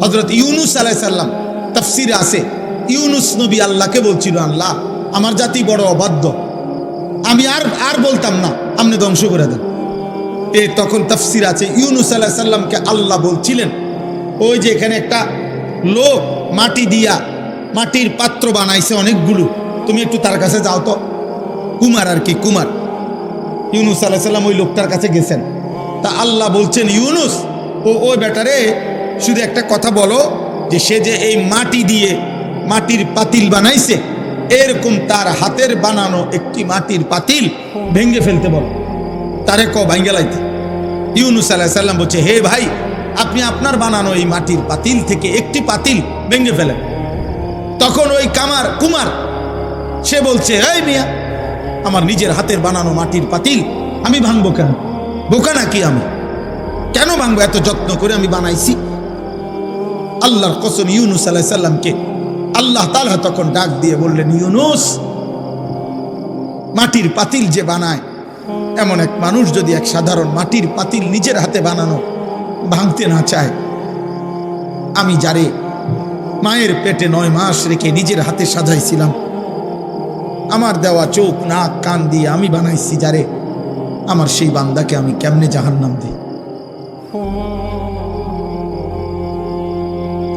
হযরত ইউনুস আলাইহিস সালাম তাফসীরে আছে, ইউনুস নবী আল্লাহকে বলছিল, আল্লাহ আমার জাতি বড় অবাধ্য, আমি আর বলতাম না, আপনি ধ্বংস করে দেন। তখন তাফসীর আছে ইউনুস আলাইহিস সালামকে আল্লাহ বলছিলেন, ওই যে এখানে একটা লোক মাটি দিয়া মাটির পাত্র বানাইছে অনেকগুলো, তুমি একটু তার কাছে যাও তো। কুমার আর কি, কুমার। ইউনুস আলাইহিস সালাম ওই লোকটার কাছে গেছেন। তা আল্লাহ বলছেন, ইউনুস ওই বেটারে শুধু একটা কথা বলো, যে সে যে এই মাটি দিয়ে মাটির পাতিল বানাইছে, এরকম তার হাতের বানানো একটি মাটির পাতিল ভেঙে ফেলতে বলো, তারে ভাঙ্গে লাইতে। ইউনুস আলাইহিস সালাম বলছে, হে ভাই, আপনি আপনার বানানো এই মাটির পাতিল থেকে একটি পাতিল ভেঙে ফেলেন। তখন ওই কুমার সে বলছে, এই মিয়া, আমার নিজের হাতের বানানো মাটির পাতিল আমি ভাঙবো কেন? বোকা নাকি আমি? কেন ভাঙবো? এত যত্ন করে আমি বানাইছি। আল্লাহর কসম, ইউনুস আলাইহিস সালামকে আল্লাহ তাআলা তখন ডাক দিয়ে বললেন, ইউনুস, মাটির পাতিল যে বানায়, এমন এক মানুষ যদি এক সাধারণ মাটির পাতিল নিজের হাতে বানানো ভাঙতে না চায়, আমি যারে মায়ের পেটে 9 মাস রেখে নিজের হাতে সাজাইছিলাম, আমার দেওয়া চোখ নাক কান দিয়ে আমি বানাইছি যারে, আমার সেই বান্দাকে আমি কেমনে জাহান্নাম দিই?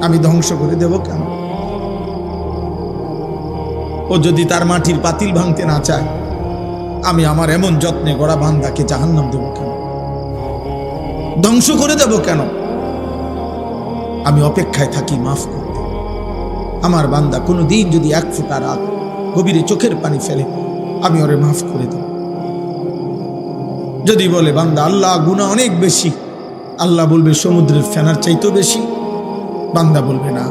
আমি ধ্বংস করে দেব কেন? ও যদি তার মাটির পাতিল ভাঙতে না চায়, আমি আমার এমন যত্নে গড়া বান্দাকে জাহান্নাম দেব কেন? ধ্বংস করে দেব কেন? আমি অপেক্ষায় থাকি মাফ করতে। আমার বান্দা কোনো দিন যদি 1 ফোঁটা রাত গভীরে চোখের পানি ফেলে, আমি ওরে মাফ করে দেব। যদি বলে বান্দা আল্লাহ গুনাহ অনেক বেশি, আল্লাহ বলবে সমুদ্রের ফেনার চাইতেও বেশি। বান্দা বলবে না।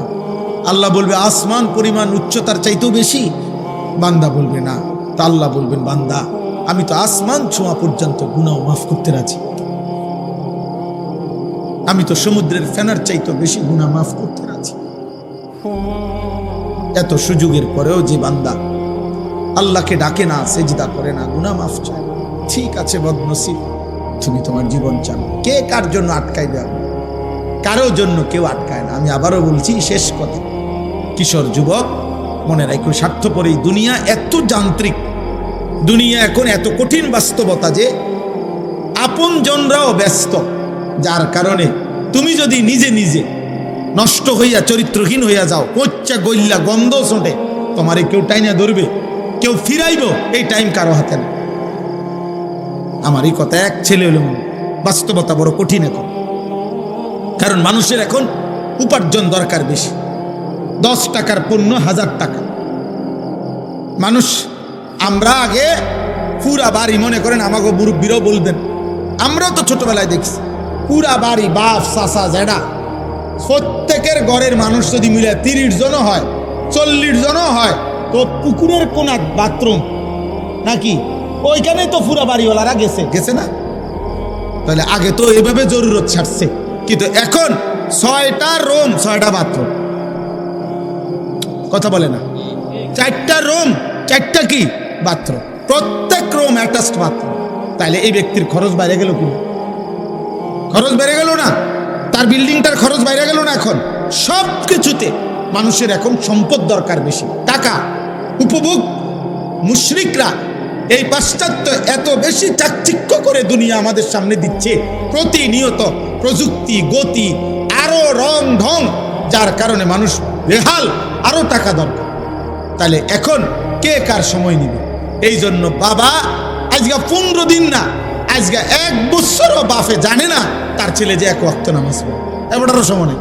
আল্লাহ বলবে আসমান পরিমাণ উচ্চতার চাইতেও বেশি। বান্দা বলবে না। তা আল্লাহ বলবেন, বান্দা আমি তো আসমান ছোঁয়া পর্যন্ত গুনাহ মাফ করতে রাজি, আমি তো সমুদ্রের ফেনার চাইতেও বেশি গুনাহ মাফ করতে রাজি। এত সুযোগের পরেও যে বান্দা আল্লাহকে ডাকে না, সেজদা করে না, গুনাহ মাফ চায়, ঠিক আছে বদনসিব, তুমি তোমার জীবন চাও। কে কার জন্য আটকাই দেয়? কারো জন্য কেউ আটকায় না। আমি আবারও বলছি, শেষ কথা, কিশোর যুবক মনে রাখো, স্বার্থপর এই দুনিয়া এত যান্ত্রিক, দুনিয়া এখন এত কঠিন বাস্তবতা যে আপনজনরাও ব্যস্ত, যার কারণে তুমি যদি নিজে নিজে নষ্ট হইয়া চরিত্রহীন হইয়া যাও, কোচ্চা গইল্লা গন্ধ ছোটে, তোমারে কেউ টাইনা ধরবে, কেউ ফিরাইব, এই টাইম কারো হাতে না। আমার এই কথা এক ছেলে হলো, বাস্তবতা বড় কঠিন এখন। কারণ মানুষের এখন উপার্জন দরকার বেশি। 10 টাকার পণ্য 1000 টাকা। মানুষ, আমরা আগে পুরা বাড়ি, মনে করেন আমাকে মুরব্বীরাও বলবেন, আমরাও তো ছোটবেলায় দেখছি, পুরা বাড়ি বাপ চাচা জেডা প্রত্যেকের ঘরের মানুষ যদি মিলে 30 জনও হয়, 40 জনও হয়, তো পুকুরের কোনা বাথরুম নাকি ওইখানে তো পুরা বাড়িওয়ালারা গেছে না? তাহলে আগে তো এইভাবে জরুরত ছাড়ছে, কিন্তু এখন 6টা রুম 6টা বাথরুম। কথা বলে না? 4টা রুম 4টা কি বাথরুম, প্রত্যেক রুম অ্যাটাচড বাথরুম। তাহলে এই ব্যক্তির খরচ বাইরে গেল কি? খরচ বেড়ে গেল না? তার বিল্ডিংটার খরচ বাইরে গেল না? এখন সব কিছুতে মানুষের এখন সম্পদ দরকার বেশি, টাকা, উপভোগ। মুশরিকরা এই পাশ্চাত্য এত বেশি চাকচিক্য করে দুনিয়া আমাদের সামনে দিচ্ছে, প্রতিনিয়ত প্রযুক্তি, গতি, আরো রং ঢং, যার কারণে মানুষ বেহাল, আরো টাকা দরকার। তাহলে এখন কে কার সময় নিবে? এই জন্য বাবা আজকে 15 দিন না, আজকে 1 বছরও বাপে জানে না তার ছেলে যে 1 ওয়াক্ত নামাজ পড়ে। এবারও সময় নেই।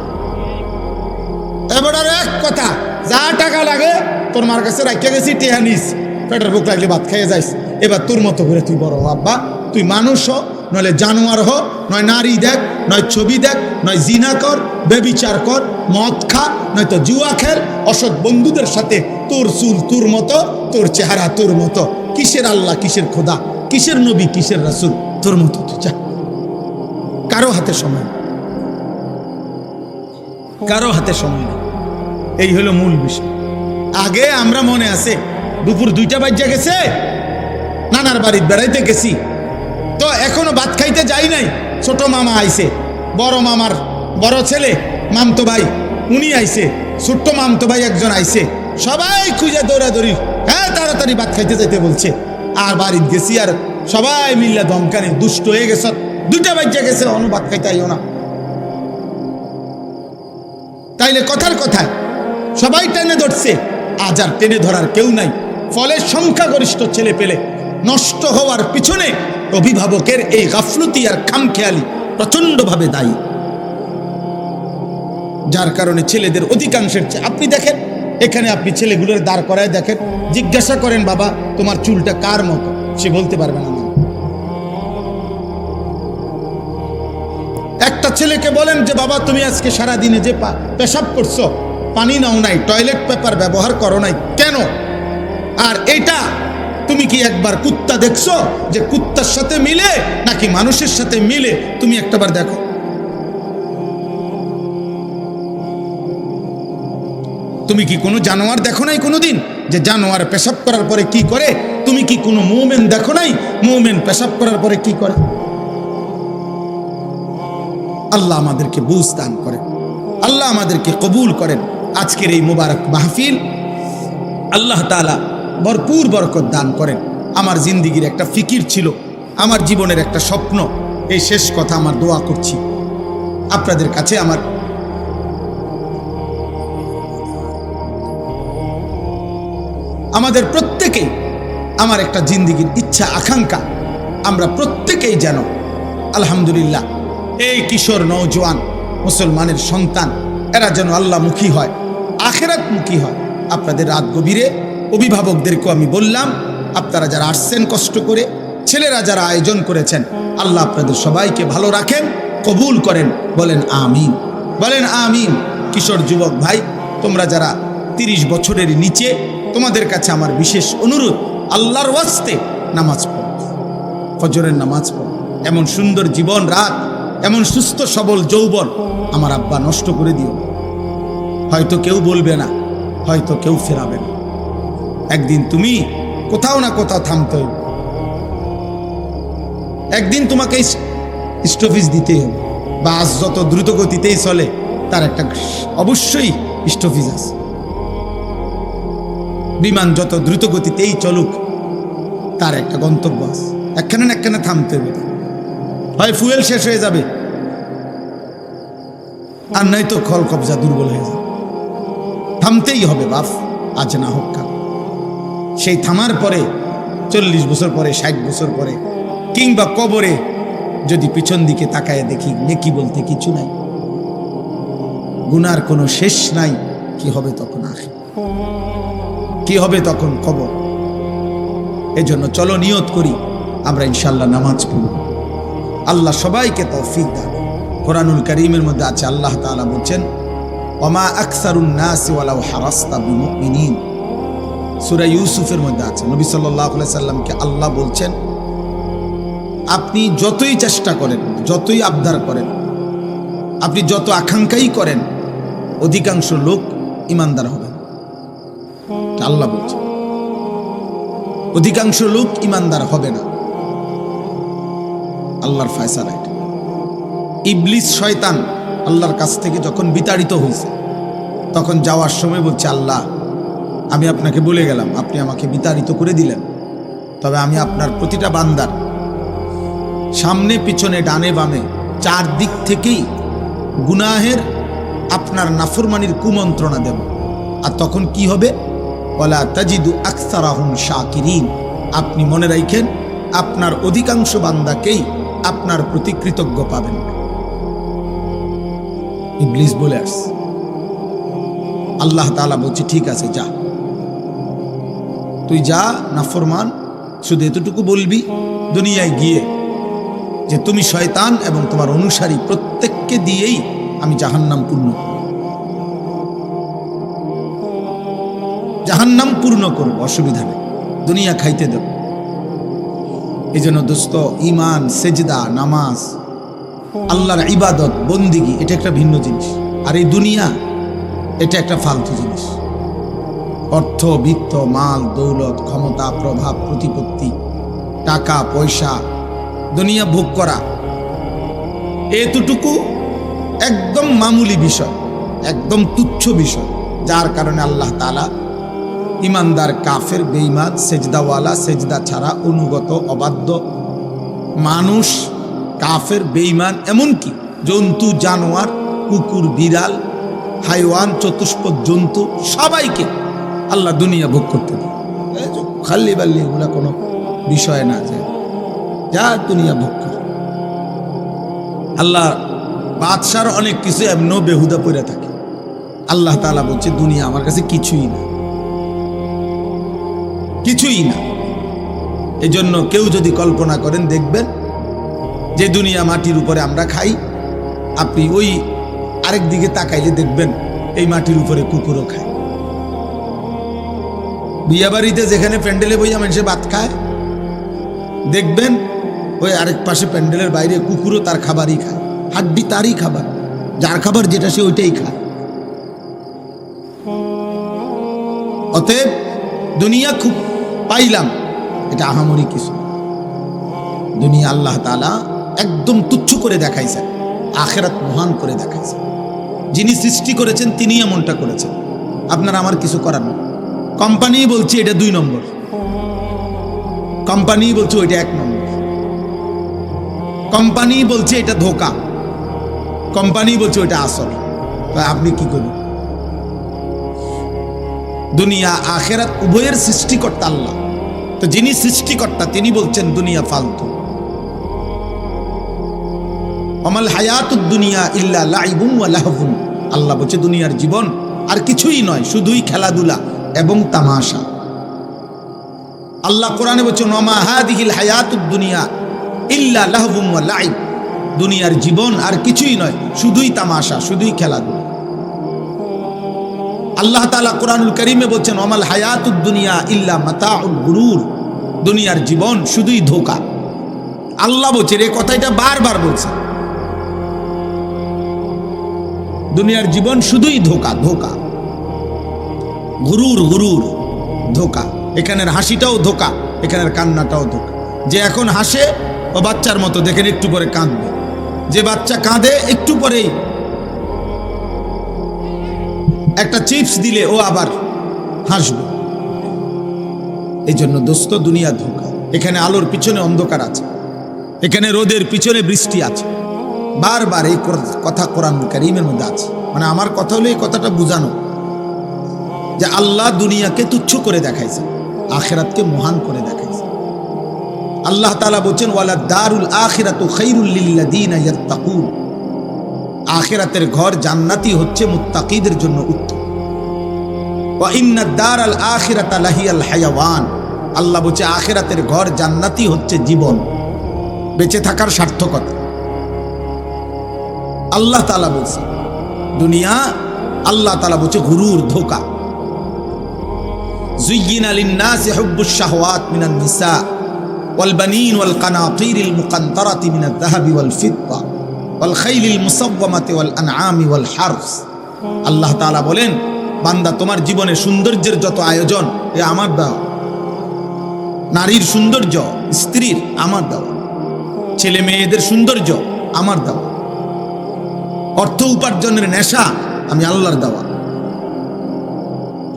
এবার এক কথা, যা টাকা লাগে তোর মার কাছে রাখিয়া গেছি, টেহা নিস, পেটের ভুক লাগলে ভাত খাইয়ে যাইস। এবার তোর মতো করে তুই বড় হ আব্বা, তুই মানুষ হ, নইলে জানোয়ার হ, নয় নারী দেখ, নয় ছবি দেখ, নয় জিনা কর, বেবিচার কর, মদ খা, নয়তো জুয়া খেল, অসৎ বন্ধুদের সাথে, তোর চুল তোর মতো, তোর চেহারা তোর মতো, কিসের আল্লাহ, কিসের খোদা, কিসের নবী, কিসের রাসূল, তোর মতো তুই যা। কারো হাতে সময় না, কারো হাতে সময় না। এই হলো মূল বিষয়। আগে আমরা মনে আছে দুপুর 2টা বাজে গেছে, নানার বাড়িতে বেড়াইতে গেছি, তো এখনো ভাত খাইতে যাই নাই, ছোট মামা আইছে, বড় মামার বড় ছেলে মামতো ভাই উনি আইছে, ছোট্ট মামতো ভাই একজন আইছে, সবাই খুঁজে দৌড়াদৌড়ি, হ্যাঁ তাড়াতাড়ি ভাত খাইতে যাইতে বলছে। আর বাড়িতে গেছি আর সবাই মিল্লা দমকানি, দুষ্ট হয়ে গেছে, 2টা বাজে গেছে, অনু ভাত খাইতে আইও না। তাইলে কথার কথায় সবাই টেনে ধরছে, আজ আর টেনে ধরার কেউ নাই। ফলে সংখ্যাগরিষ্ঠ ছেলে পেলে নষ্ট হওয়ার পিছনে অভিভাবকের এই গাফলতি আর খামখেয়ালি প্রচন্ডভাবে দায়ী, যার কারণে ছেলেদের অধিকাংশের আপনি দেখেন, এখানে আপনি ছেলেগুলোর দাঁড় করায় দেখেন, জিজ্ঞাসা করেন বাবা তোমার চুলটা কার মতো, সে বলতে পারবে না। একটা ছেলেকে বলেন যে বাবা তুমি আজকে সারা দিনে যে পেশাব করছো, পানি নাও নাই, টয়লেট পেপার ব্যবহার করো নাই কেন? আর এটা তুমি কি একবার কুত্তা দেখছো যে কুত্তার সাথে মিলে নাকি মানুষের সাথে মিলে? তুমি একটাবার দেখো। তুমি কি কোনো জানোয়ার দেখো নাই কোনোদিন যে জানোয়ার পেশাব করার পরে কি করে? তুমি কি কোনো মুমিন দেখো নাই মুমিন পেশাব করার পরে কি করে? আল্লাহ আমাদেরকে বুঝ দান করেন, আল্লাহ আমাদেরকে কবুল করেন। আজকের এই মুবারক মাহফিল আল্লাহ তাআলা ভরপুর বরকত দান করেন। আমার জিন্দিগির একটা ফিকির ছিল, আমার জীবনের একটা স্বপ্ন, এই শেষ কথা আমার দোয়া করছি আপনাদের কাছে। আমাদের প্রত্যেকেই, আমার একটা জিন্দিগির ইচ্ছা আকাঙ্ক্ষা, আমরা প্রত্যেকেই যেন আলহামদুলিল্লাহ এই কিশোর নওজোয়ান মুসলমানের সন্তান, এরা যেন আল্লাহমুখী হয়, আখিরাতমুখী হয়। আপনাদের রাত গভীরে অভিভাবকদেরকেও আমি বললাম, আপনারা যারা আসছেন কষ্ট করে, ছেলেরা যারা আয়োজন করেছেন, আল্লাহ আপনাদের সবাইকে ভালো রাখেন, কবুল করেন, বলেন আমিন, বলেন আমিন। কিশোর যুবক ভাই, তোমরা যারা 30 বছরের নিচে, তোমাদের কাছে আমার বিশেষ অনুরোধ, আল্লাহর ওয়াস্তে নামাজ পড়ো, ফজরের নামাজ পড়ো। এমন সুন্দর জীবন রাত, এমন সুস্থ সবল যৌবন আমার আব্বা নষ্ট করে দিও। হয়তো কেউ বলবে না, হয়তো কেউ ফেরাবে না, একদিন তুমি কোথাও না কোথাও থামতে হবে, একদিন তোমাকে স্টপেজ দিতেই হবে। বাস যত দ্রুত গতিতেই চলে তার একটা অবশ্যই স্টপেজ আছে, বিমান যত দ্রুত গতিতেই চলুক তার একটা গন্তব্য আছে, একখানে না একখানে থামতে হবে। হয় ফুয়েল শেষ হয়ে যাবে, আর নয়তো খল কবজা দুর্বল হয়ে যাবে। থামতেই হবে বাপ, আজ না হোক কাল। সেই থামার পরে 40 বছর পরে, 60 বছর পরে, কিংবা কবরে যদি পিছন দিকে তাকায় দেখি নেকি বলতে কিছু নাই, গুনার কোনো শেষ নাই, কি হবে তখন? আখির কি হবে তখন? কবর। এজন্য চলো নিয়ত করি, আমরা ইনশাআল্লাহ নামাজ পড়ব। আল্লাহ সবাইকে তৌফিক দান। কোরআনুল কারীমের মধ্যে আছে, আল্লাহ তাআলা বলছেন, ওমা আকসারুন নাসি ওয়ালাউ হারাসতা বিমুমিনিন। সূরা ইউসুফের মধ্যে আছে, নবী সাল্লাল্লাহু আলাইহি সাল্লামকে আল্লাহ বলছেন, আপনি যতই চেষ্টা করেন, যতই আবদার করেন, আপনি যত আকাঙ্ক্ষাই করেন, অধিকাংশ লোক ইমানদার হবে। আল্লাহ বলছেন অধিকাংশ লোক ইমানদার হবে না। আল্লাহর ফয়সালা এটা। ইবলিস শয়তান আল্লাহর কাছ থেকে যখন বিতাড়িত হয়েছে, তখন যাওয়ার সময় বলছে, আল্লাহ আমি আপনাকে বলে গেলাম, আপনি আমাকে বিতাড়িত করে দিলেন, তবে আমি আপনার প্রতিটা বান্দার সামনে পিছনে ডানে বামে 4 দিক থেকেই গুনাহের আপনার নাফরমানির কুমন্ত্রণা দেব। আর তখন কি হবে? ওয়ালা তাজিদু আকসারাহুম শাকিরিন। আপনি মনে রাখেন, আপনার অধিকাংশ বান্দাকেই আপনার প্রতি কৃতজ্ঞ পাবেন। ইবলিস বলে আসছে, আল্লাহ তাআলা বলছে, ঠিক আছে যা, তুই যা নাফরমান, শুধু এতটুকু বলবি দুনিয়ায় গিয়ে যে তুমি শয়তান এবং তোমার অনুসারী প্রত্যেককে দিয়েই আমি জাহান্নাম পূর্ণ করব, জাহান্নাম পূর্ণ করব, অসুবিধা নেই, দুনিয়া খাইতে দেব। এই জন্য দোস্ত, ইমান, সেজদা, নামাজ, আল্লাহর ইবাদত, বন্দিগি, এটা একটা ভিন্ন জিনিস। আর এই দুনিয়া এটা একটা ফালতু জিনিস। অর্থ, বিত্ত, মাল, দৌলত, ক্ষমতা, প্রভাব, প্রতিপত্তি, টাকা পয়সা, দুনিয়া ভোগ করা, এতটুকু একদম মামুলি বিষয়, একদম তুচ্ছ বিষয়, যার কারণে আল্লাহ তাআলা ইমানদার, কাফের, বেঈমান, সেজদাওয়ালা, সেজদা ছাড়া, অনুগত, অবাধ্য মানুষ, কাফের, বেঈমান, এমনকি জন্তু, জানোয়ার, কুকুর, বিড়াল, হাইওয়ান, চতুষ্পদ জন্তু সবাইকে আল্লাহ দুনিয়া ভোগ করতে দেয়। খাল্লি বাল্লি এগুলা কোনো বিষয় না, যে যা দুনিয়া ভোগ করে। আল্লাহ বাদশার অনেক কিছু এমনও বেহুদা পড়ে থাকে। আল্লাহ তাআলা বলছে দুনিয়া আমার কাছে কিছুই না, কিছুই না। এই জন্য কেউ যদি কল্পনা করেন, দেখবেন যে দুনিয়া মাটির উপরে আমরা খাই, আপনি ওই আরেক দিকে তাকাইলে দেখবেন এই মাটির উপরে কুকুরও খায়। বিয়া বাড়িতে যেখানে প্যান্ডেলে বইয়া মানুষে ভাত খায়, দেখবেন ওই আরেক পাশে প্যান্ডেলের বাইরে কুকুরও তার খাবারই খায়। হাড্ডি তারই খাবার, যার খাবার যেটা সে ওইটাই খায়। অতএব দুনিয়া খুব পাইলাম, এটা আহামরি কিছু। দুনিয়া আল্লাহ তাআলা একদম তুচ্ছ করে দেখাইছেন, আখিরাত মহান করে দেখাইছেন। যিনি সৃষ্টি করেছেন তিনি এমনটা করেছেন, আপনার আমার কিছু করার না। কোম্পানি বলছে এটা 2 নম্বর, কোম্পানি বলছে ওইটা 1 নম্বর, কোম্পানি বলছে এটা ধোঁকা, কোম্পানি বলছে ওইটা আসল। তো আপনি কি করবেন? দুনিয়া আখিরাত উভয়ের সৃষ্টিকর্তা আল্লাহ। তো যিনি সৃষ্টিকর্তা তিনি বলছেন দুনিয়া ফালতু। আমাল হায়াতুদ দুনিয়া ইল্লা লাইবুন ওয়া লাহবুন। আল্লাহ বলছে দুনিয়ার জীবন আর কিছুই নয়, শুধুই খেলাধুলা এবং তামাশা। আল্লাহ কোরআনে বলছে ওমা হাদিহিল হায়াতুদ দুনিয়া ইল্লা লাহবুন ওয়া লাইব। দুনিয়ার জীবন আর কিছুই নয়, শুধুই তামাশা, শুধুই খেলাধুলা। আল্লাহ তাআলা কোরআনুল কারীমে বলছেন ওমাল হায়াতুদ দুনিয়া ইল্লা মাতাউল গুরুর। দুনিয়ার জীবন শুধুই ধোঁকা। আল্লাহ বলছেন, এই কথাটা বারবার বলছে, দুনিয়ার জীবন শুধুই ধোঁকা, ধোঁকা, গুরুর, গুরুর, ধোঁকা। এখানের হাসিটাও ধোঁকা, এখানের কান্নাটাও ধোঁকা। যে এখন হাসে ও বাচ্চার মতো, দেখেন একটু পরে কাঁদবে। যে বাচ্চা কাঁদে একটু পরেই একটা চিপস দিলে ও আবার হাসবে। এই জন্য দোস্ত, দুনিয়া ধোঁকা। এখানে আলোর পিছনে অন্ধকার আছে, এখানে রোদের পিছনে বৃষ্টি আছে। বারবার এই কথা কোরআন কারীমের মধ্যে আছে। মানে আমার কথা হলো এই কথাটা বুঝানো যে আল্লাহ দুনিয়াকে তুচ্ছ করে দেখাইছে, আখিরাতকে মহান করে দেখাইছে। আল্লাহ তাআলা বলেন ওয়ালা দারুল আখিরাতু খায়রুল লিল্লাযিনা ইয়াত্তাকুন। আখিরাতের ঘর জান্নাতি হচ্ছে মুত্তাকিদের জন্য উত্তম। ওয়া ইন্নাদ দারাল আখিরাতা লাহিয়াল হায়াওয়ান। আল্লাহ বলছে আখিরাতের ঘর জান্নাতি হচ্ছে জীবন, বেঁচে থাকার সার্থকতা। আল্লাহ তাআলা বলছে দুনিয়া, আল্লাহ তাআলা বলছে গুরুর, ধোঁকা। যুয়্যিনা লিন-নাসি হুব্বুশ শাহওয়াত মিনান নিসা ওয়াল বানিন ওয়াল কানাতিরিল মুকান্তারাতি মিনাদ যাহাবি ওয়াল ফিদ্দা ওয়াল খাইলিল মুসাওয়ামাতি ওয়াল আনআমি ওয়াল হারস। আল্লাহ তাআলা বলেন, বান্দা তোমার জীবনে সৌন্দর্যের যত আয়োজন এ আমার দেওয়া। নারীর সৌন্দর্য, স্ত্রীর আমার দেওয়া, ছেলে মেয়েদের সৌন্দর্য আমার দেওয়া, অর্থ উপার্জনের নেশা আমি আল্লাহর দেওয়া,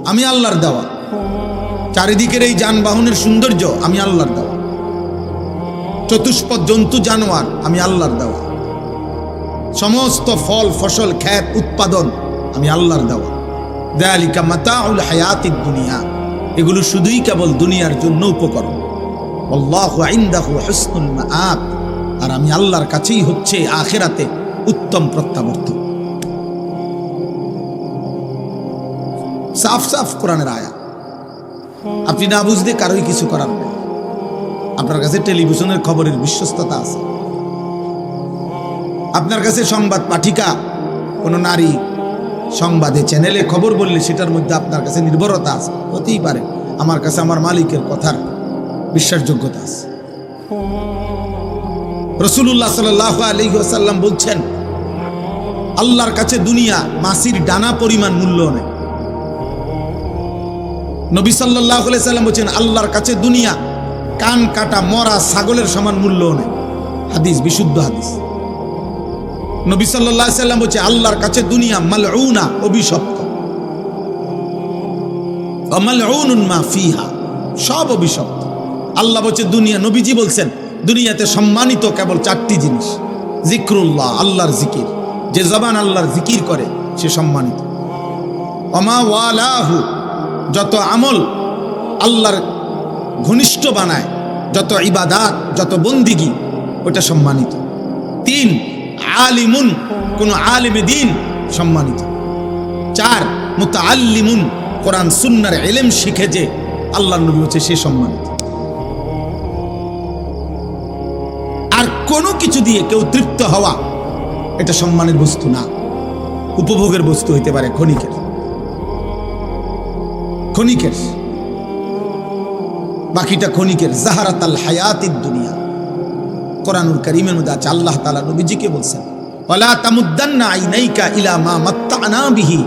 আমি আল্লাহর দেওয়া। চারিদিকের এই যানবাহনের সৌন্দর্য আমি আল্লাহর দেওয়া, চতুষ্পদ জন্তু জানোয়ার আমি আল্লাহর দেওয়া, সমস্ত ফল ফসল ক্ষেত উৎপাদন আমি আল্লাহর দেওয়া। যালিকা মাতাউল হায়াতিদ দুনিয়া। এগুলো শুধুই কেবল দুনিয়ার জন্য উপকরণ। আল্লাহু ইনদাহু হুসনুল মাআব। আর আমি আল্লাহর কাছেই হচ্ছে আখিরাতে উত্তম প্রত্যাবর্তন। সাফ সাফ কোরআনের আয়াত। আপনি না বুঝলে কারোই কিছু করার নেই। আপনার কাছে টেলিভিশনের খবরের বিশ্বস্ততা আছে, আপনার কাছে সংবাদ পাঠিকা কোন নারী সংবাদে চ্যানেলে খবর বললে সেটার মধ্যে আপনার কাছে নির্ভরতা আছে, হতেই পারে আমার কাছে আমার মালিকের কথার বিশ্বাসযোগ্যতা আছে। রাসূলুল্লাহ সাল্লাল্লাহু আলাইহি ওয়াসাল্লাম বলছেন, আল্লাহর কাছে দুনিয়া মাছির ডানা পরিমাণ মূল্য নেই। নবী সাল্লাল্লাহু আলাইহি ওয়াসাল্লাম বলছেন, আল্লাহর কাছে দুনিয়া কান কাটা মরা ছাগলের সমান মূল্য নেই। হাদিস, বিশুদ্ধ হাদিস। নবী সাল্লাল্লাহু আলাইহি সাল্লাম বলছে আল্লাহর কাছে দুনিয়া মালউনা, অভিশপ্ত। ওয়া মালউনুন মা ফিহা, সব অভিশপ্ত। আল্লাহ বলছে দুনিয়া, নবীজি বলছেন দুনিয়াতে সম্মানিত কেবল 4টি জিনিস। জিক্রুল্লাহ, আল্লাহর জিকির, যে জবান আল্লাহর জিকির করে সে সম্মানিত। ওমা ওয়ালাহু, যত আমল আল্লাহর ঘনিষ্ঠ বানায়, যত ইবাদাত, যত বন্দিগি, ওটা সম্মানিত। 3 আলিমুন, কোন আলিমে দ্বীন সম্মানিত। 4 মুতাআল্লিমুন, কোরআন সুন্নাহর ইলম শিখে যে আল্লাহর নবী হচ্ছে সে সম্মানিত। আর কোনো কিছু দিয়ে কেউ তৃপ্ত হওয়া এটা সম্মানের বস্তু না, উপভোগের বস্তু হইতে পারে, ক্ষণিকের। বাকিটা ক্ষণিকের। জাহারাতাল হায়াতিদ দুনিয়া, কোরআনুল কারীমের মধ্যে আছে। আল্লাহ তাআলা নবীজিকে বলছেন ওয়ালা তামুদ্দান্না আইনাইকা ইলা মা মাত্তা'না বিহি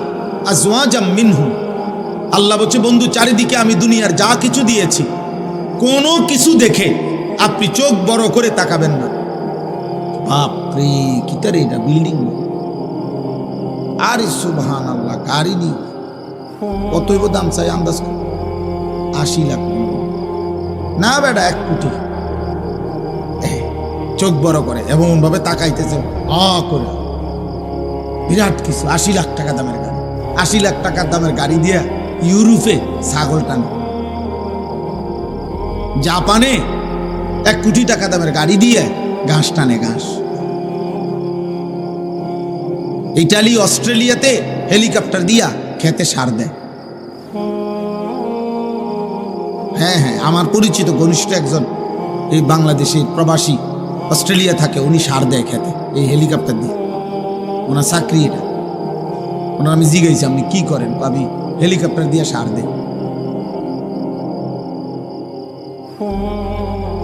আজওয়াজাম মিনহুম। আল্লাহ বলছে বন্ধু, চারিদিকে আমি দুনিয়ার যা কিছু দিয়েছি, কোনো কিছু দেখে আপনি চোখ বড় করে তাকাবেন না। বাপরে, কিতারে এটা বিল্ডিং! আরে সুবহানাল্লাহ, কারিনি কতইব দাম চাই আন্দাজ কর? 80 লাখ না বেটা, 1 কোটি। চোখ বড় করে এমন ভাবে তাকাইতেছে করে, বিরাট কিছু। 80 লাখ টাকা দামের গাড়ি, 80 লাখ টাকার দামের গাড়ি দিয়ে ইউরোপে ছাগল টানে, জাপানে 1 কোটি টাকা দামের গাড়ি দিয়ে ঘাস টানে, ঘাস। ইটালি, অস্ট্রেলিয়াতে হেলিকপ্টার দিয়া খেতে সার দেয়। হ্যাঁ, আমার পরিচিত ঘনিষ্ঠ একজন এই বাংলাদেশি প্রবাসী অস্ট্রেলিয়া থাকে, উনি সার দেয় খেতে এই হেলিকপ্টার দিয়ে। ওনার চাকরি এটা। ওনার আমি জিজ্ঞাসি আপনি কি করেন? আমি হেলিকপ্টার দিয়ে সার দেয়।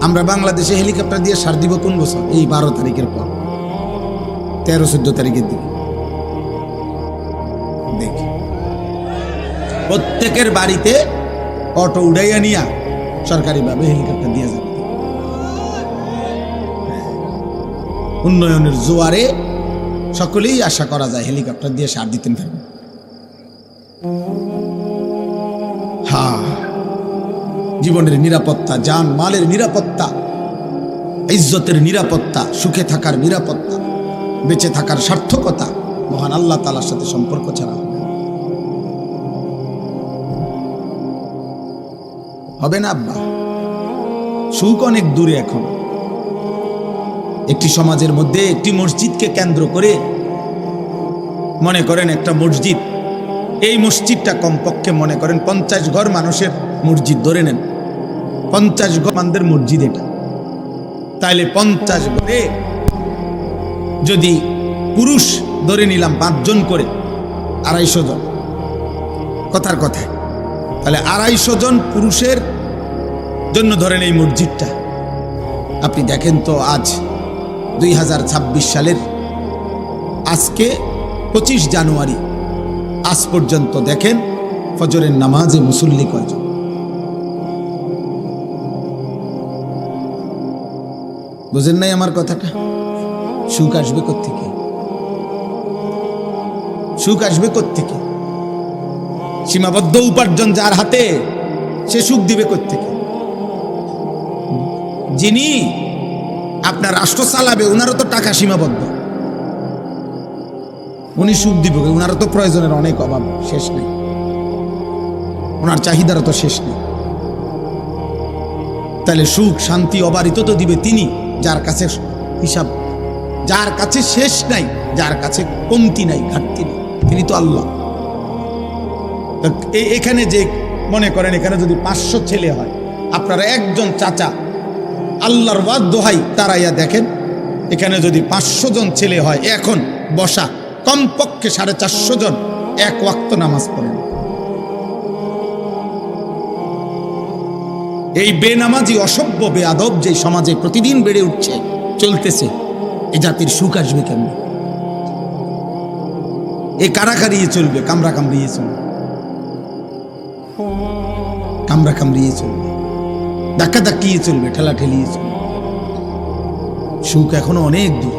আমরা বাংলাদেশে হেলিকপ্টার দিয়ে সার দিব কোন বছর? এই 12 তারিখের পর, 13-14 তারিখের দিকে। দেখি প্রত্যেকের বাড়িতে অটো উড়াইয়া নিয়া সরকারিভাবে হেলিকপ্টার দিয়ে যাবে। উন্নয়নের জোয়ারে সকলেই আশা করা যায় হেলিকপ্টার দিয়ে সার দিতেন থাকবে। জীবনের নিরাপত্তা, জান মালের নিরাপত্তা, ইজ্জতের নিরাপত্তা, সুখে থাকার নিরাপত্তা, বেঁচে থাকার সার্থকতা মহান আল্লাহ তাআলার সাথে সম্পর্ক ছাড়া হবে না। আব্বা, সুখ অনেক দূরে। এখন একটি সমাজের মধ্যে একটি মসজিদকে কেন্দ্র করে মনে করেন একটা মসজিদ, এই মসজিদটা কমপক্ষে মনে করেন 50 ঘর মানুষের মসজিদ ধরে নেন, 50 ঘর মানুষের মসজিদ এটা। তাইলে 50 ঘরে যদি পুরুষ ধরে নিলাম 5 জন করে, 250 জন, কথার কথা, তাহলে 250 জন পুরুষের জন্য ধরেন এই মসজিদটা। আপনি দেখেন তো আজ 2026 সালের আজকে 25 জানুয়ারি, আজ পর্যন্ত দেখেন ফজরের নামাজে মুসল্লি কয়জন? বুঝেন নাই আমার কথাটা? সুখ আসবে কোত্থেকে? সুখ আসবে কোত্থেকে? সীমাবদ্ধ উপার্জন যার হাতে, সে সুখ দিবে কোত্থেকে? যিনি আপনার রাষ্ট্র চালাবে ওনারও তো টাকা সীমাবদ্ধ, উনি সুখ দিবে? ওনারও তো প্রয়োজনের অনেক অভাব, শেষ নেই, ওনার চাহিদারও তো শেষ নেই। তাহলে সুখ শান্তি অবারিত তো দিবে তিনি, যার কাছে হিসাব, যার কাছে শেষ নাই, যার কাছে কমতি নাই, ঘাটতি নেই, তিনি তো আল্লাহ। এখানে যে মনে করেন এখানে যদি 500 ছেলে হয়, আপনারা একজন চাচা আল্লাহর ওয়াদ দোহাই তারাইয়া দেখেন, এখানে যদি 500 জন ছেলে হয়, এখন বসা কমপক্ষে 450 জন 1 ওয়াক্ত নামাজ পড়েন। এই বেনামাজি অসভ্য বেয়াদব যে সমাজে প্রতিদিন বেড়ে উঠছে, চলতেছে, এ জাতির সুখ আসবে কেমন? এ কারাকারিয়ে চলবে, কামড়া কামড়িয়ে চলবে, কামড়া কামড়িয়ে চলবে, ধাক্কা ধাক্কিয়ে চলবে, ঠেলা ঠেলিয়ে চলবে। সুখ এখনো অনেক দূর।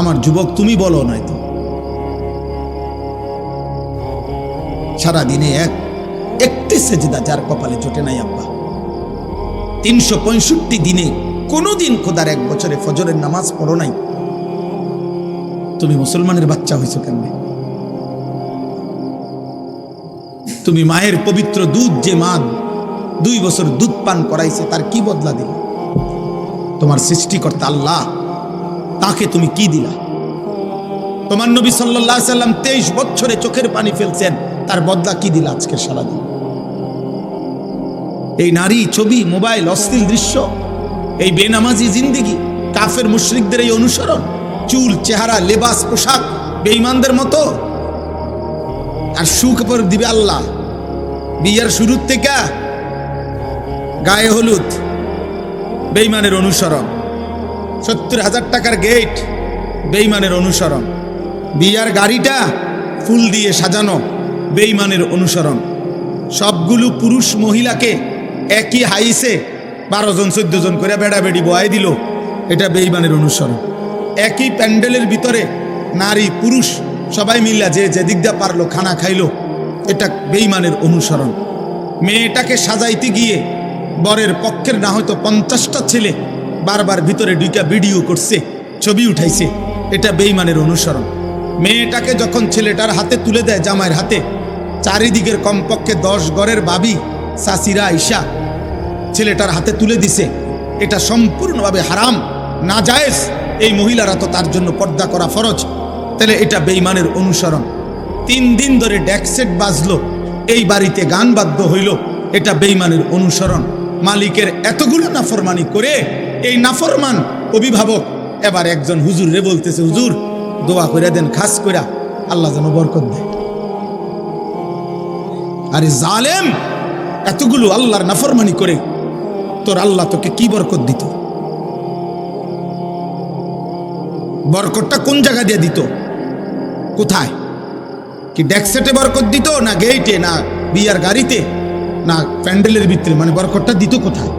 আমার যুবক তুমি বলো নয়তো সারাদিনে একটি সেজদা যার কপালে জোটে নাই আব্বা, 365 দিনে কোনোদিন খোদার 1 বছরে ফজরের নামাজ পড়ো নাই, তুমি মুসলমানের বাচ্চা হইছো কেমনে? তুমি মায়ের পবিত্র দুধ, যে মা 2 বছর দুধ পান করাইছে, তার কি বদলা দিলা? তোমার সৃষ্টিকর্তা আল্লাহ, তাকে তুমি কি দিলা? তোমার নবী সাল্লাল্লাহু আলাইহি সাল্লাম 23 বছরে চোখের পানি ফেলছেন, তার বদলা কি দিলা আজকে সারাদিন? এই নারী, ছবি, মোবাইল, অশ্লীল দৃশ্য, এই বেনামাজি জিন্দেগি, কাফের মুশরিকদের এই অনুসরণ, চুল, চেহারা, লেবাস, পোশাক বেঈমানদের মতো। আর সুখ পর দিবে আল্লাহ। বিয়ের শুরুর থেকে গায়ে হলুদ, বেঈমানের অনুসরণ। 70,000 টাকার গেট, বেঈমানের অনুসরণ। বিয়ার গাড়িটা ফুল দিয়ে সাজানো, বেঈমানের অনুসরণ। সবগুলো পুরুষ মহিলাকে একই হাইসে 12 জন 14 জন করে বেড়াবেড়ি বয়াই দিল, এটা বেঈমানের অনুসরণ। একই প্যান্ডেলের ভিতরে নারী পুরুষ সবাই মিল্লা যে যেদিক দিয়ে পারলো খানা খাইলো, এটা বেঈমানের অনুসরণ। মেয়েটাকে সাজাইতে গিয়ে বরের পক্ষের না হয়তো 50টা ছেলে বারবার ভিতরে ঢুকা ভিডিও করছে, ছবি উঠাইছে, এটা বেঈমানের অনুসরণ। মেয়েটাকে যখন ছেলেটার হাতে তুলে দেয়, জামাইয়ের হাতে, চারিদিকের কমপক্ষে 10 ঘরের ভাবি চাচিরা আইসা ছেলেটার হাতে তুলে দিছে, এটা সম্পূর্ণভাবে হারাম, নাজায়েজ। এই মহিলারা তো তার জন্য পর্দা করা ফরজ, তাহলে এটা বেঈমানের অনুসরণ। 3 দিন ধরে ডেকসেট বাজলো, এই বাড়িতে গান বাদ্য হইল, এটা বেঈমানের অনুসরণ। মালিকের এতগুলো নাফরমানি করে এই নাফরমান অভিভাবক এবার একজন হুজুর রে বলতেছে, হুজুর দোয়া করে দেন খাস কইরা, আল্লাহ যেন বরকত দেয়। আরে জালেম, এতগুলো আল্লাহর নাফরমানি করে তোর আল্লাহ তোকে কি বরকত দিত? বরকতটা কোন জায়গা দিয়ে দিত? কোথায়? কি ডেকসেটে বরকত দিত, না গেইটে, না বিয়ার গাড়িতে, না প্যান্ডেলের ভিতরে? মানে বরকতটা দিত কোথায়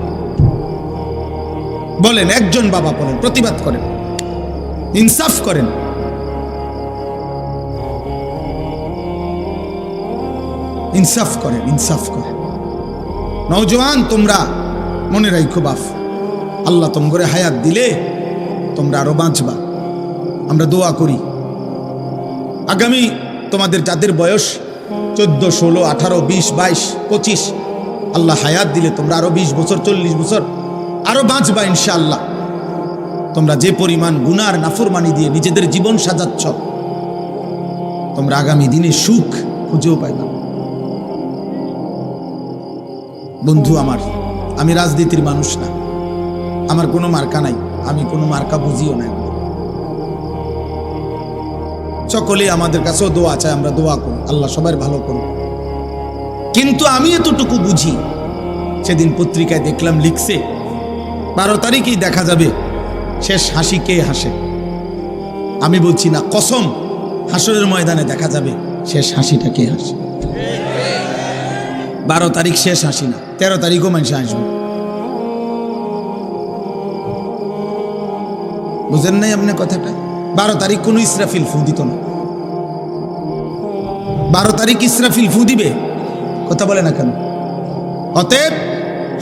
বলেন? একজন বাবা বলেন, প্রতিবাদ করেন, ইনসাফ করেন। ইনসাফ করেন, ইনসাফ করেন। নওজওয়ান তোমরা মনে রাখো বাপ, আল্লাহ তোমরা হায়াত দিলে তোমরা আরো বাঁচবা। আমরা দোয়া করি আগামী তোমাদের যাদের বয়স 14, 16, 18, 20, 22, 25, আল্লাহ হায়াত দিলে তোমরা আরো 20 বছর, 40 বছর আরো বাঁচবা ইনশাআল্লাহ। তোমরা যে পরিমাণ গুনার নাফরমানি দিয়ে নিজেদের জীবন সাজাচ্ছ, তোমরা আগামী দিনে সুখ খুঁজেও পাইবা। বন্ধু আমার, আমি রাজনীতির মানুষ না, আমার কোনো মার্কা নাই, আমি কোনো মার্কা বুঝিও না। সকলে আমাদের কাছেও দোয়া চায়, আমরা দোয়া করি, আল্লাহ সবার ভালো করুন। কিন্তু আমি এতটুকু বুঝি, সেদিন পত্রিকায় দেখলাম লিখছে 12 তারিখেই দেখা যাবে শেষ হাসি কে হাসে। আমি বলছি না, কসম, হাসরের ময়দানে দেখা যাবে শেষ হাসিটা কে হাসে। 12 তারিখ শেষ হাসি না, 13 তারিখও মানুষ আসবে। বুঝেন নাই আপনি কথাটা? 12 তারিখ কোনো ইসরাফিল ফু দিত না। 12 তারিখ ইসরাফিল ফু দিবে? কথা বলে না কেন? অতএব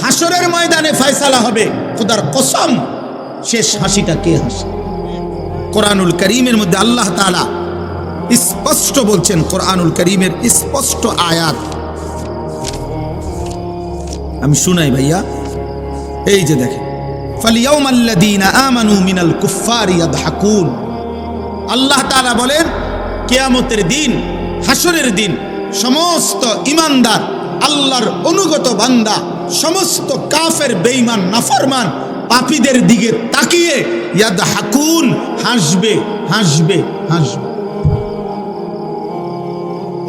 হাসরের ময়দানে ফয়সালা হবে, খোদার কসম শেষ হাসিটা কে হাসে। কোরআনুল কারীমের মধ্যে আল্লাহ তাআলা স্পষ্ট বলছেন, কোরআনুল কারীমের স্পষ্ট আয়াত আমি শুনাই ভাইয়া। এই যে দেখেন, ফালিয়াউমাল্লাযীনা আমানু মিনাল কুফফারি ইয়াদহাকুন। আল্লাহ তাআলা বলেন, কিয়ামতের দিন, হাসরের দিন, সমস্ত ঈমানদার আল্লাহর অনুগত বান্দা, সমস্ত কাফের, বেঈমান, নাফরমান, পাপীদের দিকে তাকিয়ে ইয়াদহাকুন, হাসবে, হাসবে, হাসবে।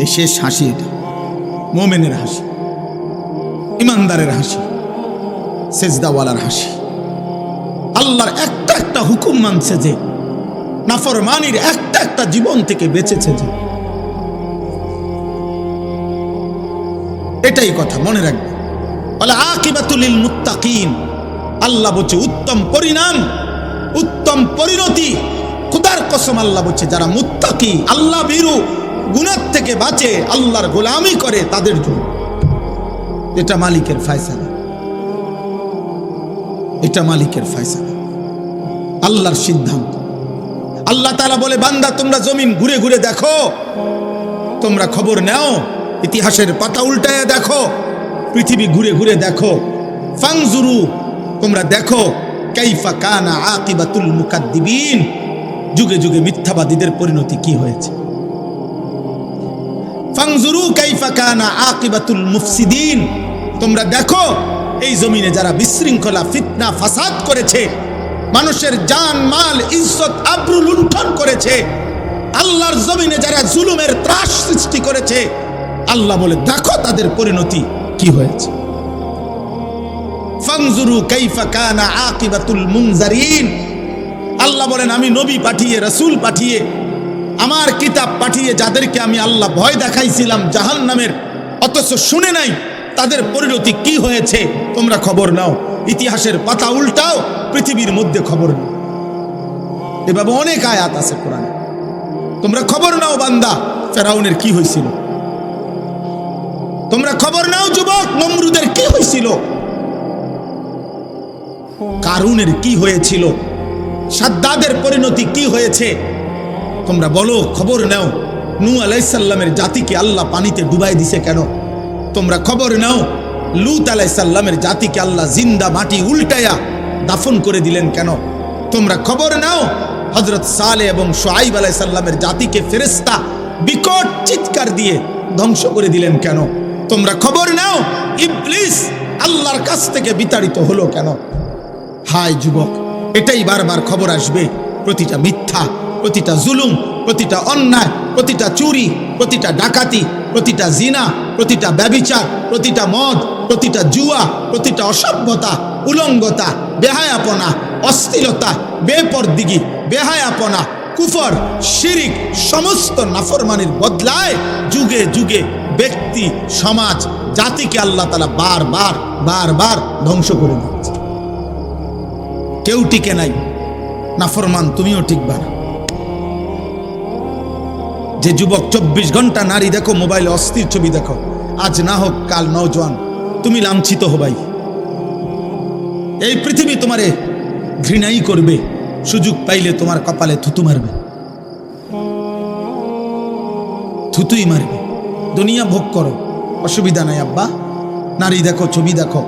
এই শেষ হাসি, এটা মুমিনের হাসি, ঈমানদারের হাসি, সেজদাওয়ালার হাসি। আল্লাহর একটা একটা হুকুম মানছে যে, নাফরমানির একটা একটা জীবন থেকে বেঁচেছে যে, এটাই কথা মনে রাখবে। বলে আকিবাতুল লিল মুত্তাকিন, আল্লাহ বলছে উত্তম পরিণাম, উত্তম পরিণতি, খোদা খোদার কসম আল্লাহ বলছে যারা মুত্তাকি, আল্লাহ ভীরু, গুনাহ থেকে বাঁচে, আল্লাহর গোলামি করে, তাদের জন্য। এটা মালিকের ফয়সালা, এটা মালিকের ফয়সালা, আল্লাহর সিদ্ধান্ত। আল্লাহ তাআলা বলে, বান্দা তোমরা জমিন ঘুরে ঘুরে দেখো, তোমরা খবর নাও, ইতিহাসের পাতা উল্টায় দেখো, পৃথিবী ঘুরে ঘুরে দেখো। ফাংজুরু, তোমরা দেখো, কাইফা কানা আকিবাতুল মুকাদ্দিবিন, যুগে যুগে মিথ্যাবাদীদের পরিণতি কি হয়েছে। ফাংজুরু কাইফা কানা আকিবাতুল মুফসিদিন, তোমরা দেখো এই জমিনে যারা বিশৃঙ্খলা, ফিতনা, ফাসাদ করেছে, মানুষের জান মাল ইজ্জত আবরু লুণ্ঠন করেছে, আল্লাহর জমিনে যারা জুলুমের ত্রাস সৃষ্টি করেছে, আল্লাহ বলে দেখো তাদের পরিণতি কি হয়েছে। ফাংজুরু কাইফা কানা আকিবাতুল মুনজারিন, আল্লাহ বলেন আমি নবী পাঠিয়ে, রাসূল পাঠিয়ে, আমার কিতাব পাঠিয়ে যাদেরকে আমি আল্লাহ ভয় দেখাইছিলাম জাহান্নামের, অথচ শুনে নাই তাদের পরিণতি কি হয়েছে, তোমরা খবর নাও। ইতিহাসের পাতা উল্টাও, পৃথিবীর মধ্যে খবর নাও। এভাবে অনেক আয়াত আছে কোরআনে, তোমরা খবর নাও বান্দা ফেরাউনের কি হয়েছিল, তোমরা খবর নাও যুবক নমরুদের কি হয়েছিল, কারুনের কি হয়েছিল, সাদ্দাদের পরিণতি কি হয়েছে, তোমরা বলো, খবর নাও। নূহ আলাইহিস সালামের জাতিকে আল্লাহ পানিতে ডুবাই দিছে কেন, তোমরা খবর নাও। লূত আলাইহিস সালামের জাতিকে আল্লাহ জিন্দা মাটি উল্টায়া দাফন করে দিলেন কেন, তোমরা খবর নাও। হযরত সালেহ এবং শুআইব আলাইহিস সালামের জাতিকে ফেরেশতা বিকট চিৎকার দিয়ে ধ্বংস করে দিলেন কেন, তোমরা খবর নাও। ইবলিস আল্লাহর কাছ থেকে বিতাড়িত হলো কেন। হায় যুবক, এটাই বারবার খবর আসবে। প্রতিটা মিথ্যা, প্রতিটা জুলুম, প্রতিটা অন্যায়, প্রতিটা চুরি, প্রতিটা ডাকাতি, প্রতিটা জিনা, প্রতিটা ব্যভিচার, প্রতিটা মদ, প্রতিটা জুয়া, প্রতিটা অসভ্যতা, উলঙ্গতা, বেহায়াপনা, অশ্লীলতা, বেপরদিগি, বেহায়াপনা, কুফর, শিরিক, সমস্ত নাফরমানির বদলায় যুগে যুগে ব্যক্তি, সমাজ, জাতিকে আল্লাহ তাআলা বারবার বারবার ধ্বংস করে দিচ্ছে। কেউ টিকে নাই, নাফরমান তুমিও টিকবা না। যে যুবক 24 ঘন্টা নারী দেখো, মোবাইলে অস্থির ছবি দেখো, আজ না হোক কাল নওজোয়ান তুমি লাঞ্ছিত হবাই। এই পৃথিবী তোমারে ঘৃণাই করবে, সুযোগ পাইলে তোমার কপালে থুতু মারবে, থুতুই মারবে। দুনিয়া ভোগ করো, অসুবিধা নাই আব্বা, নারী দেখো, ছবি দেখো,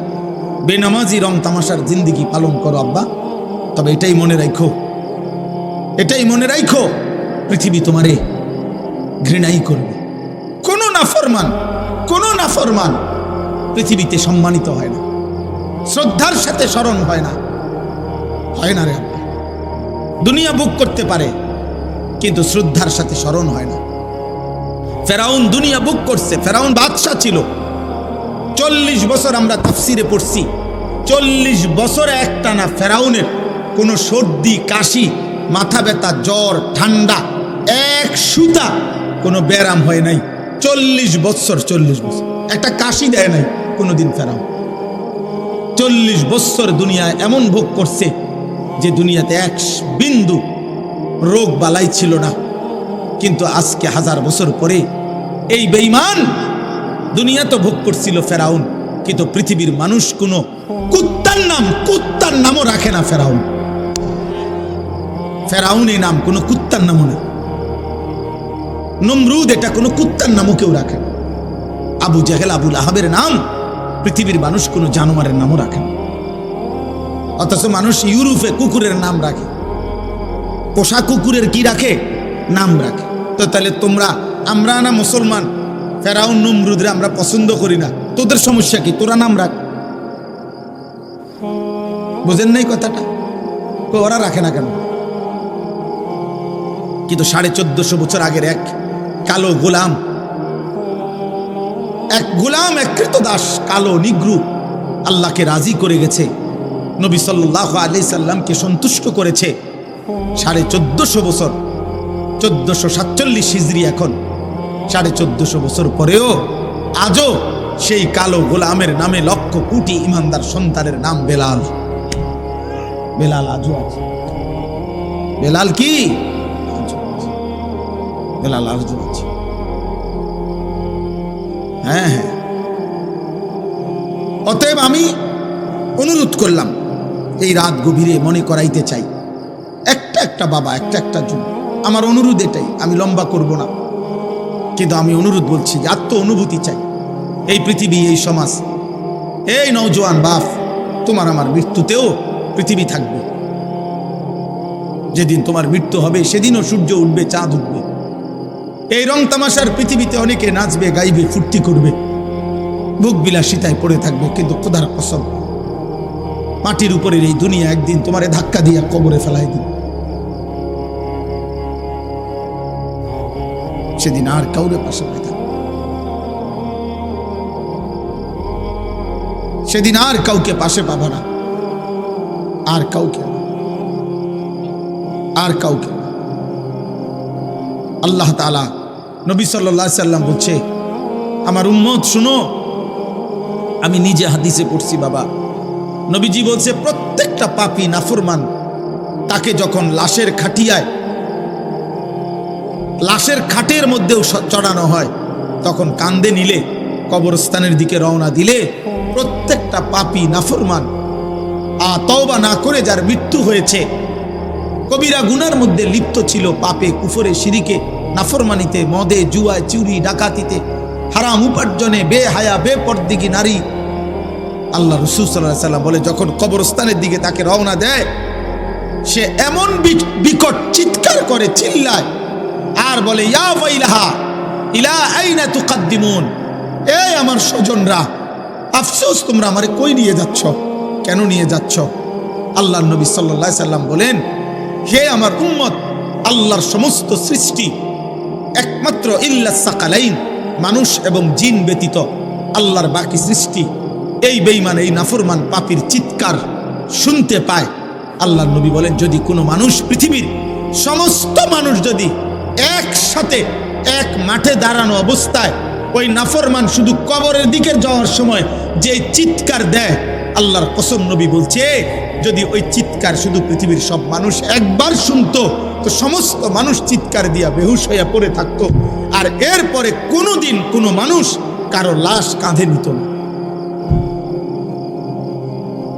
বেনামাজি রং তামাশার জিন্দিগি পালন করো আব্বা, তবে এটাই মনে রাখো, এটাই মনে রাখো, পৃথিবী তোমারে ঘৃণাই করবে। কোনো নাফরমান পৃথিবীতে সম্মানিত হয় না, শ্রদ্ধার সাথে স্মরণ হয় না, হয় না রে আব্বা। দুনিয়া ভোগ করতে পারে কিন্তু শ্রদ্ধার সাথে স্মরণ হয় না। ফেরাউন দুনিয়া ভোগ করছে, ফেরাউন বাদশা ছিল। 40 বছর আমরা তাফসিরে পড়ছি, 40 বছরে একটানা ফেরাউনের কোনো সর্দি, কাশি, মাথা ব্যথা, জ্বর, ঠান্ডা, এক সুতা কোনো ব্যারাম হয় নাই। 40 বছর একটা কাশি দেয় নাই কোনোদিন ফেরাউন। 40 বছর দুনিয়ায় এমন ভোগ করছে যে দুনিয়াতে এক বিন্দু রোগ বালাই ছিল না। কিন্তু আজকে 1000 বছর পরে এই বেঈমান দুনিয়া তো ভোগ করছিল ফেরাউন, কিন্তু পৃথিবীর মানুষ কোনো কুত্তার নামও রাখে না। ফেরাউন এই নাম কোনো কুত্তার নামও না। নমরুদ এটা কোনো কুত্তার নামও কেউ রাখে না। আবু জেহেল, আবু লাহাবের নাম পৃথিবীর মানুষ কোনো জানোয়ারের নামও রাখে না। অথচ মানুষ ইউরোপে কুকুরের নাম রাখে, পোষা কুকুরের কি রাখে, নাম রাখে। তো তাহলে আমরা না মুসলমান, ফেরাউন নমরুদরে আমরা পছন্দ করি না, তোদের সমস্যা কি, তোরা নাম রাখ। বুঝেন নাই কথাটা? ওরা রাখে না কেন? কিন্তু 1450 বছর আগের এক কালো গোলাম, এক কৃতদাস, কালো নিগ্রু আল্লাহকে রাজি করে গেছে, নবী সাল্লাল্লাহু আলাইহি সাল্লামকে সন্তুষ্ট করেছে। 1450 বছর, 1447 হিজরি, এখন 1450 বছর পরেও আজও সেই কালো গোলামের নামে লক্ষ কোটি ইমানদার সন্তানের নাম বেলাল। বেলাল আজও আছে। বেলাল কি? বেলাল আরজু আছে। হ্যাঁ হ্যাঁ, অতএব আমি অনুরোধ করলাম, এই রাত গভীরে মনে করাইতে চাই, একটা বাবা একটা যুগ, আমার অনুরোধ এটাই, আমি লম্বা করব না, কিন্তু আমি অনুরোধ বলছি যে আত্ম অনুভূতি চাই। এই পৃথিবী, এই সমাজ, এই নওজোয়ান বাপ, তোমার আমার মৃত্যুতেও পৃথিবী থাকবে। যেদিন তোমার মৃত্যু হবে সেদিনও সূর্য উঠবে, চাঁদ উঠবে। এই রং তামাশার পৃথিবীতে অনেকে নাচবে, গাইবে, ফুর্তি করবে, ভোগ বিলাসিতায় পড়ে থাকবে, কিন্তু খোদার কসম, মাটির উপরের এই দুনিয়া একদিন তোমারে ধাক্কা দিয়ে কবরে ফেলাই দিবে। সেদিন আর কাউরে পাশে পাই থাকবে, সেদিন আর কাউকে পাশে পাবা না, আর কাউকে, আর কাউকে। আল্লাহ তাআলা, নবী সাল্লাল্লাহু আলাইহি সাল্লাম বলছে, আমার উম্মত শুনো, আমি নিজে হাদিসে পড়ছি বাবা, নবীজি বলছে প্রত্যেকটা পাপী নাফরমান তাকে যখন লাশের খাটের মধ্যেও চড়ানো হয়, তখন কান্দে নিলে, কবরস্থানের দিকে রওনা দিলে, প্রত্যেকটা পাপী নাফরমান তওবা না করে যার মৃত্যু হয়েছে, কবিরা গুনার মধ্যে লিপ্ত ছিল, পাপে, কুফরে, শিরিকে, নাফরমানিতে, মদে, জুয়ায়, চুরি, ডাকাতিতে, হারাম উপার্জনে, বেহায়া, বেপরদিগী নারী, আল্লাহ রাসূল সাল্লাল্লাহু আলাইহি সাল্লাম বলে যখন কবরস্থানের দিকে তাকে রওনা দেয়, সে এমন বিকট চিৎকার করে, চিল্লায়, আর বলে, ইয়া ওয়াইলাহা ইলা আইনা তুকাদ্দিমুন, এই আমার স্বজনরা, আফসোস, তোমরা আমারে কই নিয়ে যাচ্ছ, কেন নিয়ে যাচ্ছ? আল্লাহর নবী সাল্লাল্লাহু আলাইহি সাল্লাম বলেন, হে আমার উম্মত, আল্লাহর সমস্ত সৃষ্টি একমাত্র ইল্লাস সাকালাইন, মানুষ এবং জিন ব্যতীত আল্লাহর বাকি সৃষ্টি এই বেঈমান, এই নাফরমান পাপীর চিৎকার শুনতে পায়। আল্লাহর নবী বলেন, যদি কোনো মানুষ, পৃথিবীর সমস্ত মানুষ যদি একসাথে এক মাঠে দাঁড়ানো অবস্থায় ওই নাফরমান শুধু কবরের দিকে যাওয়ার সময় যে চিৎকার দেয়, আল্লাহর কসম, নবী বলছে, যদি ওই চিৎকার শুধু পৃথিবীর সব মানুষ একবার শুনতো, তো সমস্ত মানুষ চিৎকার দিয়া বেহুশ হইয়া পড়ে থাকতো, আর এরপরে কোনোদিন কোনো মানুষ কারো লাশ কাঁধে নিত না।